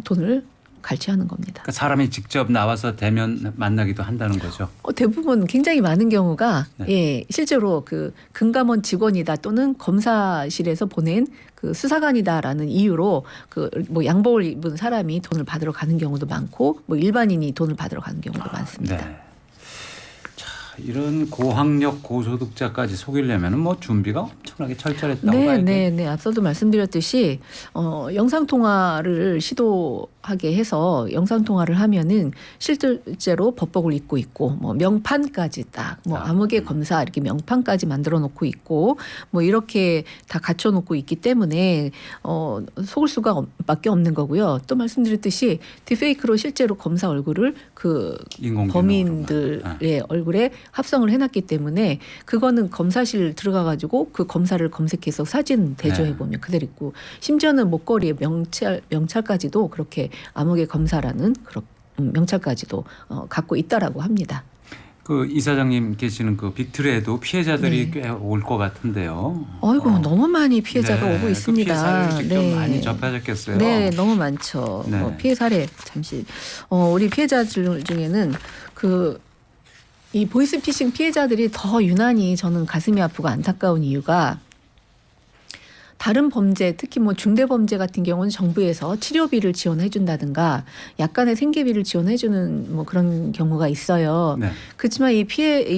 돈을 갈취하는 겁니다. 그러니까 사람이 직접 나와서 대면 만나기도 한다는 거죠. 대부분 굉장히 많은 경우가 네. 실제로 그 금감원 직원이다 또는 검사실에서 보낸 그 수사관이다라는 이유로 그 뭐 양복을 입은 사람이 돈을 받으러 가는 경우도 많고 뭐 일반인이 돈을 받으러 가는 경우도 많습니다. 네. 자, 이런 고학력 고소득자까지 속이려면 뭐 준비가 엄청나게 철저했다고 봐야 돼요. 네. 앞서도 말씀드렸듯이 영상 통화를 시도하게 해서 영상 통화를 하면은 실제로 법복을 입고 있고 뭐 명판까지 딱 뭐 암흑의 검사 이렇게 명판까지 만들어 놓고 있고 뭐 이렇게 다 갖춰 놓고 있기 때문에 속을 수가 밖에 없는 거고요. 또 말씀드렸듯이 딥페이크로 실제로 검사 얼굴을 그 인공지능으로만. 범인들의 얼굴에 합성을 해놨기 때문에 그거는 검사실 들어가 가지고 그 검사를 검색해서 사진 대조해 보면 그대로 있고, 심지어는 목걸이에 명찰까지도 그렇게 암흑의 검사라는 그런 명찰까지도 갖고 있다라고 합니다. 그 이사장님 계시는 그 빅트레에도 피해자들이 꽤 올 것 같은데요. 아이고 너무 많이 피해자가 오고 있습니다. 그 피해 사례를 직접 많이 접하셨겠어요. 네, 너무 많죠. 네. 피해 사례 잠시 우리 피해자들 중에는 이 보이스피싱 피해자들이 더 유난히 저는 가슴이 아프고 안타까운 이유가, 다른 범죄 특히 뭐 중대 범죄 같은 경우는 정부에서 치료비를 지원해 준다든가 약간의 생계비를 지원해 주는 뭐 그런 경우가 있어요. 네. 그렇지만 이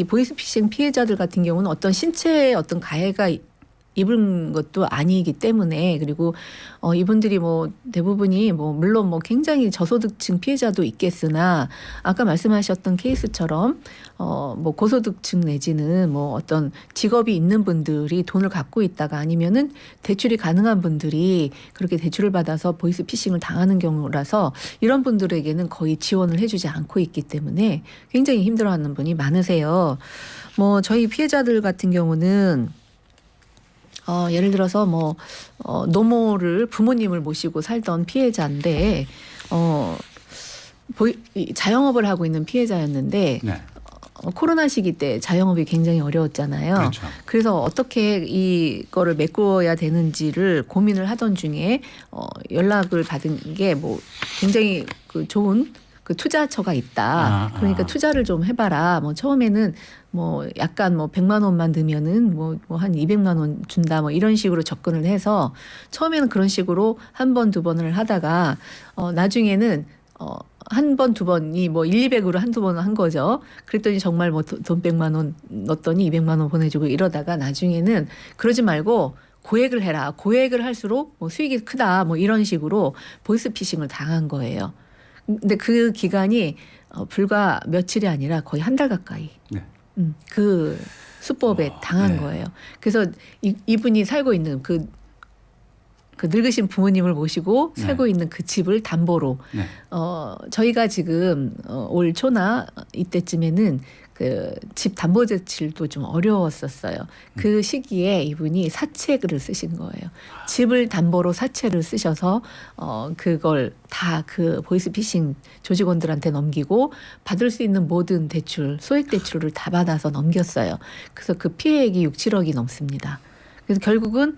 보이스피싱 피해자들 같은 경우는 어떤 신체에 어떤 가해가 입은 것도 아니기 때문에, 그리고 이분들이 뭐 대부분이 뭐 물론 뭐 굉장히 저소득층 피해자도 있겠으나 아까 말씀하셨던 케이스처럼 뭐 고소득층 내지는 뭐 어떤 직업이 있는 분들이 돈을 갖고 있다가 아니면은 대출이 가능한 분들이 그렇게 대출을 받아서 보이스피싱을 당하는 경우라서 이런 분들에게는 거의 지원을 해주지 않고 있기 때문에 굉장히 힘들어하는 분이 많으세요. 뭐 저희 피해자들 같은 경우는 예를 들어서 뭐 노모를 부모님을 모시고 살던 피해자인데 자영업을 하고 있는 피해자였는데 네. 코로나 시기 때 자영업이 굉장히 어려웠잖아요. 그렇죠. 그래서 어떻게 이거를 메꿔야 되는지를 고민을 하던 중에 연락을 받은 게 뭐 굉장히 그 좋은 그 투자처가 있다. 그러니까 투자를 좀 해봐라. 뭐 처음에는 뭐 약간 뭐 100만 원만 넣으면은 뭐 한 200만 원 준다. 뭐 이런 식으로 접근을 해서 처음에는 그런 식으로 한 번, 두 번을 하다가 나중에는 한 번, 두 번이 뭐 1, 200으로 한두 번을 한 거죠. 그랬더니 정말 뭐 돈 100만 원 넣었더니 200만 원 보내주고 이러다가 나중에는 그러지 말고 고액을 해라. 고액을 할수록 뭐 수익이 크다. 뭐 이런 식으로 보이스피싱을 당한 거예요. 근데 그 기간이 불과 며칠이 아니라 거의 한 달 가까이 네. 그 수법에 당한 네. 거예요. 그래서 이분이 살고 있는 그 늙으신 부모님을 모시고 네. 살고 있는 그 집을 담보로 네. 저희가 지금 올 초나 이때쯤에는 그 집 담보 대출도 좀 어려웠었어요. 그 시기에 이분이 사채를 쓰신 거예요. 집을 담보로 사채를 쓰셔서 그걸 다 그 보이스피싱 조직원들한테 넘기고 받을 수 있는 모든 대출, 소액 대출을 다 받아서 넘겼어요. 그래서 그 피해액이 6, 7억이 넘습니다. 그래서 결국은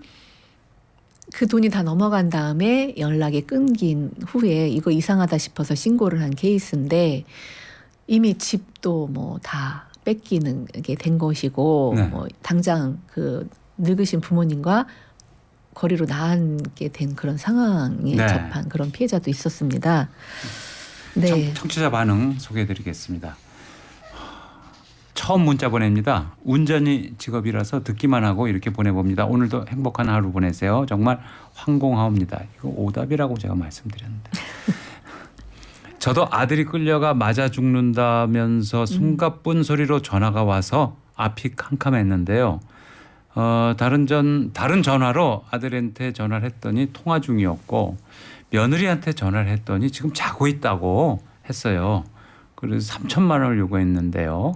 그 돈이 다 넘어간 다음에 연락이 끊긴 후에 이거 이상하다 싶어서 신고를 한 케이스인데 이미 집도 뭐 다 뺏기는 게 된 것이고 네. 뭐 당장 그 늙으신 부모님과 거리로 나앉게 된 그런 상황에 네. 접한 그런 피해자도 있었습니다. 네. 청취자 반응 소개해드리겠습니다. 처음 문자 보냅니다. 운전이 직업이라서 듣기만 하고 이렇게 보내봅니다. 오늘도 행복한 하루 보내세요. 정말 황공하옵니다. 이거 오답이라고 제가 말씀드렸는데. 저도 아들이 끌려가 맞아 죽는다면서 숨가쁜 소리로 전화가 와서 앞이 캄캄했는데요. 다른 전화로 아들한테 전화를 했더니 통화 중이었고 며느리한테 전화를 했더니 지금 자고 있다고 했어요. 그래서 3천만 원을 요구했는데요.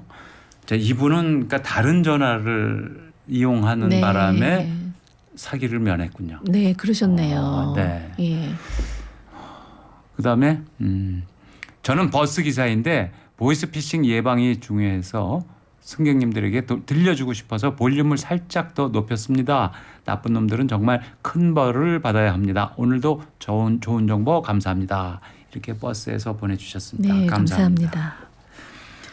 자, 이분은 그러니까 다른 전화를 이용하는 네. 바람에 사기를 면했군요. 네, 그러셨네요. 네. 예. 그다음에 저는 버스 기사인데 보이스피싱 예방이 중요해서 승객님들에게 들려주고 싶어서 볼륨을 살짝 더 높였습니다. 나쁜 놈들은 정말 큰 벌을 받아야 합니다. 오늘도 좋은 정보 감사합니다. 이렇게 버스에서 보내주셨습니다. 네, 감사합니다. 감사합니다.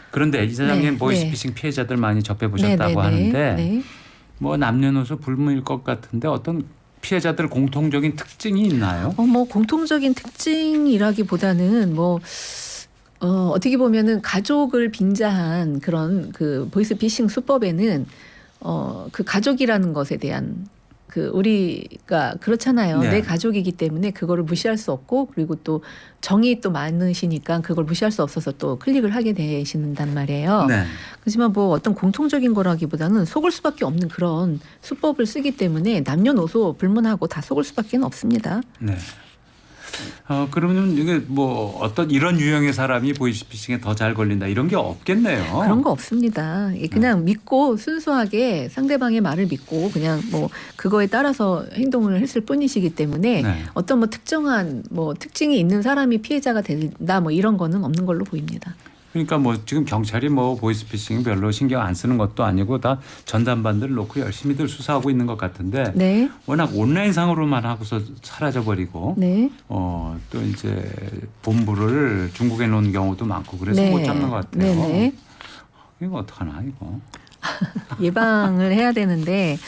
그런데 이사장님 네, 보이스피싱 피해자들 많이 접해보셨다고 네, 네, 하는데 네. 뭐 남녀노소 불문일 것 같은데 어떤 피해자들 공통적인 특징이 있나요? 뭐 공통적인 특징이라기보다는 뭐 어떻게 보면은 가족을 빙자한 그런 그 보이스피싱 수법에는 그 가족이라는 것에 대한 그 우리가 그렇잖아요. 네. 내 가족이기 때문에 그거를 무시할 수 없고 그리고 또 정이 또 많으시니까 그걸 무시할 수 없어서 또 클릭을 하게 되신단 말이에요. 네. 그렇지만 뭐 어떤 공통적인 거라기보다는 속을 수밖에 없는 그런 수법을 쓰기 때문에 남녀노소 불문하고 다 속을 수밖에 없습니다. 네. 그러면 이게 뭐 어떤 이런 유형의 사람이 보이스피싱에 더 잘 걸린다 이런 게 없겠네요. 그런 거 없습니다. 그냥 믿고 순수하게 상대방의 말을 믿고 그냥 뭐 그거에 따라서 행동을 했을 뿐이시기 때문에 네. 어떤 뭐 특정한 뭐 특징이 있는 사람이 피해자가 된다 뭐 이런 거는 없는 걸로 보입니다. 그러니까 뭐 지금 경찰이 뭐 보이스피싱 별로 신경 안 쓰는 것도 아니고 다 전담반들을 놓고 열심히들 수사하고 있는 것 같은데 네, 워낙 온라인상으로만 하고서 사라져버리고 네, 또 이제 본부를 중국에 놓은 경우도 많고 그래서 네. 못 잡는 것 같아요. 네, 네. 이거 어떡하나 이거. 예방을 해야 되는데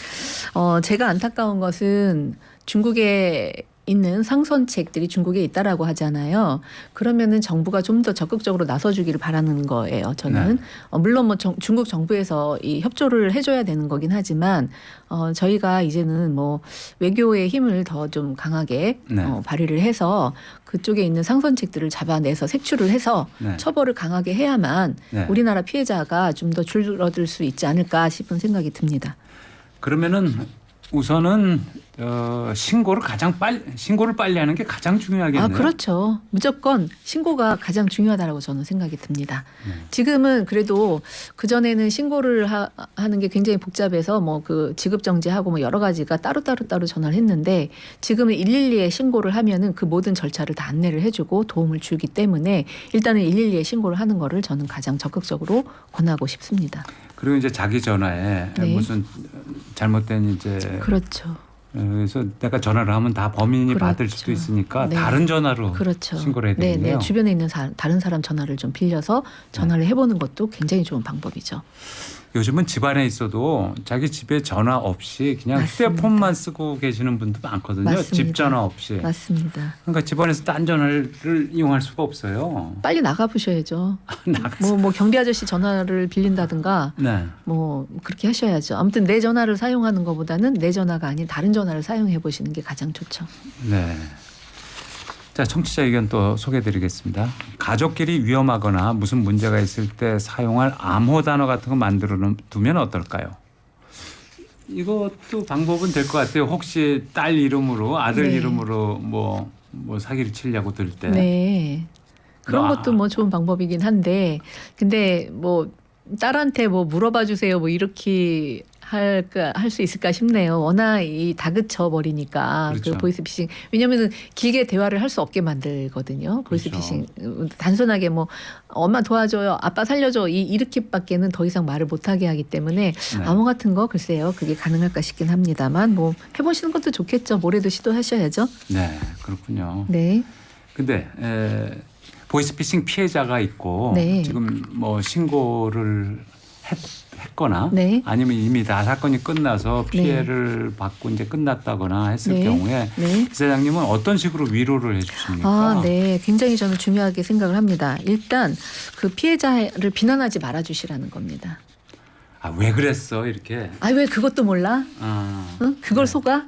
제가 안타까운 것은 중국에 있는 상선책들이 중국에 있다라고 하잖아요. 그러면은 정부가 좀 더 적극적으로 나서주기를 바라는 거예요. 저는 물론 뭐 중국 정부에서 이 협조를 해줘야 되는 거긴 하지만 저희가 이제는 뭐 외교의 힘을 더 좀 강하게 네. 발휘를 해서 그쪽에 있는 상선책들을 잡아내서 색출을 해서 네. 처벌을 강하게 해야만 네. 우리나라 피해자가 좀 더 줄어들 수 있지 않을까 싶은 생각이 듭니다. 그러면은 우선은 신고를 빨리 하는 게 가장 중요하겠네요. 아, 그렇죠. 무조건 신고가 가장 중요하다고 저는 생각이 듭니다. 지금은 그래도 그전에는 신고를 하는 게 굉장히 복잡해서 뭐 그 지급 정지하고 뭐 여러 가지가 따로 전화를 했는데 지금은 112에 신고를 하면은 그 모든 절차를 다 안내를 해주고 도움을 주기 때문에 일단은 112에 신고를 하는 거를 저는 가장 적극적으로 권하고 싶습니다. 그리고 이제 자기 전화에 네. 무슨 잘못된 이제 그렇죠. 그래서 내가 전화를 하면 다 범인이 그렇죠. 받을 수도 있으니까 네. 다른 전화로 그렇죠. 신고를 해야 네, 되겠네요. 네. 주변에 있는 다른 사람 전화를 좀 빌려서 전화를 해보는 것도 굉장히 좋은 방법이죠. 요즘은 집안에 있어도 자기 집에 전화 없이 그냥 맞습니다. 휴대폰만 쓰고 계시는 분도 많거든요. 맞습니다. 집 전화 없이. 맞습니다. 그러니까 집안에서 딴 전화를 이용할 수가 없어요. 빨리 나가 보셔야죠. 나가서. 뭐 경비 아저씨 전화를 빌린다든가 네. 뭐 그렇게 하셔야죠. 아무튼 내 전화를 사용하는 것보다는 내 전화가 아닌 다른 전화를 사용해 보시는 게 가장 좋죠. 네. 자, 청취자 의견 또 소개해드리겠습니다. 가족끼리 위험하거나 무슨 문제가 있을 때 사용할 암호 단어 같은 거 만들어 두면 어떨까요? 이것도 방법은 될 것 같아요. 혹시 딸 이름으로 아들 네. 이름으로 뭐 사기를 치려고 들 때. 네. 그런 아. 것도 뭐 좋은 방법이긴 한데 근데 뭐 딸한테 뭐 물어봐 주세요 뭐 이렇게 할 수 있을까 싶네요. 워낙 이 다그쳐 버리니까 그렇죠. 그 보이스피싱 왜냐면은 길게 대화를 할 수 없게 만들거든요. 보이스피싱 단순하게 뭐 엄마 도와줘요, 아빠 살려줘 이렇게밖에는 더 이상 말을 못하게 하기 때문에 네. 암호 같은 거 글쎄요 그게 가능할까 싶긴 합니다만 뭐 해보시는 것도 좋겠죠. 뭐래도 시도하셔야죠. 네, 그렇군요. 네. 근데 보이스피싱 피해자가 있고 네. 지금 뭐 신고를 했거나 네. 아니면 이미 다 사건이 끝나서 피해를 받고 이제 끝났다거나 했을 네. 경우에 네. 이사장님은 어떤 식으로 위로를 해주십니까? 아, 네. 굉장히 저는 중요하게 생각을 합니다. 일단 그 피해자를 비난하지 말아주시라는 겁니다. 아, 왜 그랬어 이렇게. 아, 왜 그것도 몰라? 아, 응? 그걸 네. 속아?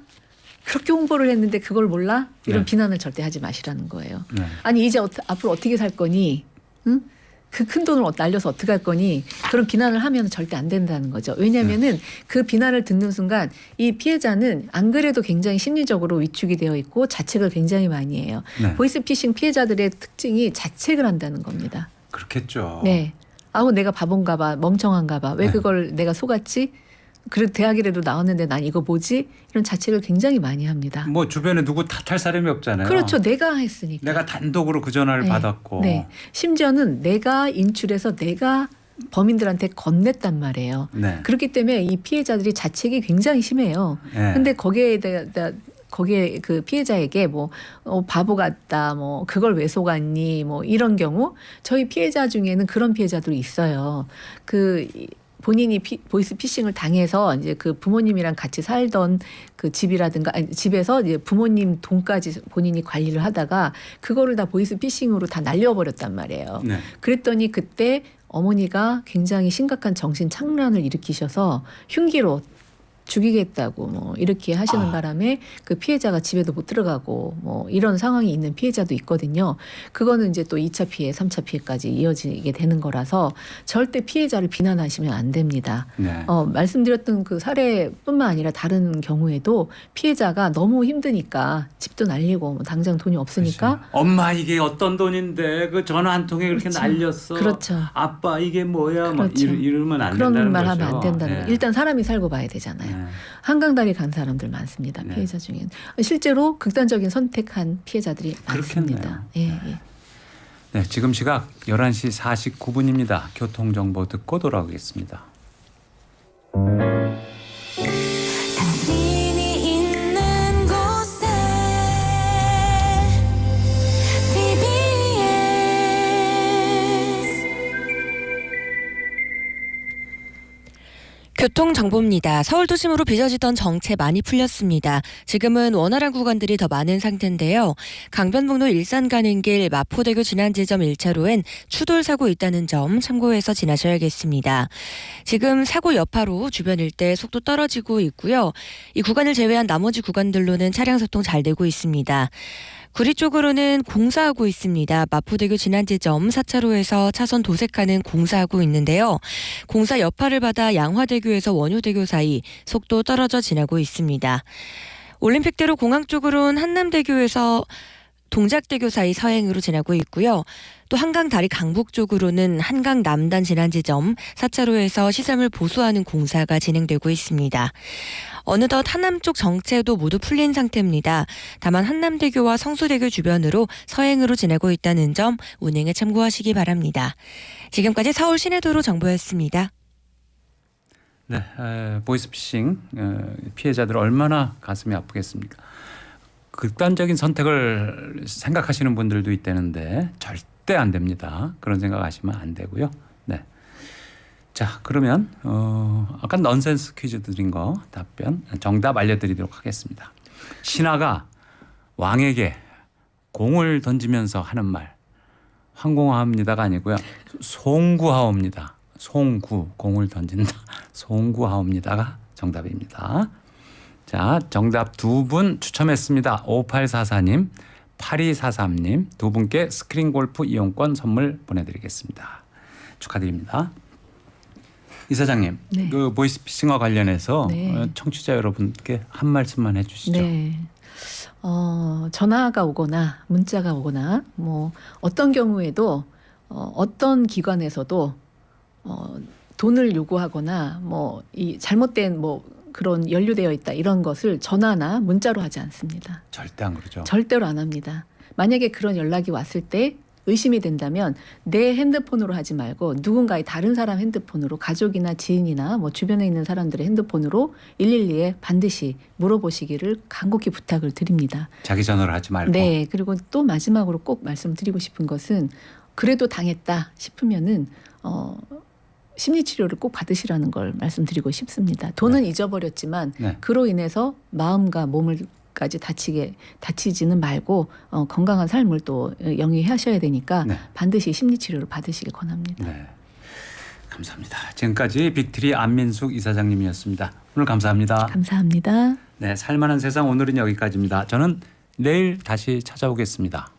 그렇게 홍보를 했는데 그걸 몰라? 이런 네. 비난을 절대 하지 마시라는 거예요. 네. 아니 이제 앞으로 어떻게 살 거니? 응? 그 큰 돈을 날려서 어떻게 할 거니? 그런 비난을 하면 절대 안 된다는 거죠. 왜냐하면은 그 비난을 듣는 순간 이 피해자는 안 그래도 굉장히 심리적으로 위축이 되어 있고 자책을 굉장히 많이 해요. 네. 보이스피싱 피해자들의 특징이 자책을 한다는 겁니다. 그렇겠죠. 네. 아우 내가 바본가 봐. 멍청한가 봐. 왜 네. 그걸 내가 속았지? 그래도 대학이라도 나왔는데 난 이거 뭐지? 이런 자책을 굉장히 많이 합니다. 뭐 주변에 누구 탓할 사람이 없잖아요. 그렇죠. 내가 했으니까. 내가 단독으로 그 전화를 네. 받았고. 네. 심지어는 내가 인출해서 내가 범인들한테 건넸단 말이에요. 네. 그렇기 때문에 이 피해자들이 자책이 굉장히 심해요. 네. 근데 거기에 그 피해자에게 뭐 바보 같다, 뭐 그걸 왜 속았니, 뭐 이런 경우 저희 피해자 중에는 그런 피해자들이 있어요. 본인이 보이스피싱을 당해서 이제 그 부모님이랑 같이 살던 그 집이라든가 아니, 집에서 이제 부모님 돈까지 본인이 관리를 하다가 그거를 다 보이스피싱으로 다 날려버렸단 말이에요. 네. 그랬더니 그때 어머니가 굉장히 심각한 정신 착란을 일으키셔서 흉기로 죽이겠다고 뭐 이렇게 하시는 바람에 그 피해자가 집에도 못 들어가고 뭐 이런 상황이 있는 피해자도 있거든요. 그거는 이제 또 2차 피해, 3차 피해까지 이어지게 되는 거라서 절대 피해자를 비난하시면 안 됩니다. 네. 말씀드렸던 그 사례뿐만 아니라 다른 경우에도 피해자가 너무 힘드니까 집도 날리고 뭐 당장 돈이 없으니까 그렇죠. 엄마 이게 어떤 돈인데 그 전화 한 통에 그렇게 그렇죠. 날렸어. 그렇죠. 아빠 이게 뭐야? 막 그렇죠. 이러면 안 그런 된다는 말 거죠. 하면 안 된다는 네. 거예요. 일단 사람이 살고 봐야 되잖아요. 네. 한강다리 간 사람들 많습니다. 네. 피해자 중에는. 실제로 극단적인 선택한 피해자들이 많습니다. 예, 예. 네, 지금 시각 11시 49분입니다. 교통정보 듣고 돌아오겠습니다. 당신이 있는 곳에 TBS 교통정보입니다. 서울 도심으로 빚어지던 정체 많이 풀렸습니다. 지금은 원활한 구간들이 더 많은 상태인데요. 강변북로 일산 가는 길 마포대교 지난 지점 1차로엔 추돌 사고 있다는 점 참고해서 지나셔야겠습니다. 지금 사고 여파로 주변 일대 속도 떨어지고 있고요. 이 구간을 제외한 나머지 구간들로는 차량 소통 잘 되고 있습니다. 구리 쪽으로는 공사하고 있습니다. 마포대교 진안지점 4차로에서 차선 도색하는 공사하고 있는데요. 공사 여파를 받아 양화대교에서 원효대교 사이 속도 떨어져 지나고 있습니다. 올림픽대로 공항 쪽으로는 한남대교에서 동작대교 사이 서행으로 지나고 있고요. 또 한강다리 강북 쪽으로는 한강 남단 진안지점 4차로에서 시설물 보수하는 공사가 진행되고 있습니다. 어느덧 하남 쪽 정체도 모두 풀린 상태입니다. 다만 한남대교와 성수대교 주변으로 서행으로 지나고 있다는 점 운행에 참고하시기 바랍니다. 지금까지 서울 시내도로 정보였습니다. 네, 보이스피싱 피해자들 얼마나 가슴이 아프겠습니까? 극단적인 선택을 생각하시는 분들도 있다는데 절대 안 됩니다. 그런 생각하시면 안 되고요. 네. 자, 그러면 아까 넌센스 퀴즈 드린 거 답변 정답 알려드리도록 하겠습니다. 신하가 왕에게 공을 던지면서 하는 말 황공하옵니다가 아니고요. 송구하옵니다. 송구 공을 던진다. 송구하옵니다가 정답입니다. 자, 정답 두 분 추첨했습니다. 5844님, 8243님 두 분께 스크린 골프 이용권 선물 보내드리겠습니다. 축하드립니다. 이사장님, 네. 그 보이스피싱과 관련해서 네. 청취자 여러분께 한 말씀만 해주시죠. 네. 전화가 오거나 문자가 오거나 뭐 어떤 경우에도 어떤 기관에서도 돈을 요구하거나 뭐 이 잘못된 뭐 그런 연루되어 있다 이런 것을 전화나 문자로 하지 않습니다. 절대 안 그러죠. 절대로 안 합니다. 만약에 그런 연락이 왔을 때 의심이 된다면 내 핸드폰으로 하지 말고 누군가의 다른 사람 핸드폰으로 가족이나 지인이나 뭐 주변에 있는 사람들의 핸드폰으로 112에 반드시 물어보시기를 간곡히 부탁을 드립니다. 자기 전화를 하지 말고. 네. 그리고 또 마지막으로 꼭 말씀드리고 싶은 것은 그래도 당했다 싶으면은 심리치료를 꼭 받으시라는 걸 말씀드리고 싶습니다. 돈은 잊어버렸지만 네. 그로 인해서 마음과 몸을까지 다치지는 말고 건강한 삶을 또 영위하셔야 되니까 네. 반드시 심리치료를 받으시길 권합니다. 네. 감사합니다. 지금까지 빅트리 안민숙 이사장님이었습니다. 오늘 감사합니다. 감사합니다. 네, 살만한 세상 오늘은 여기까지입니다. 저는 내일 다시 찾아오겠습니다.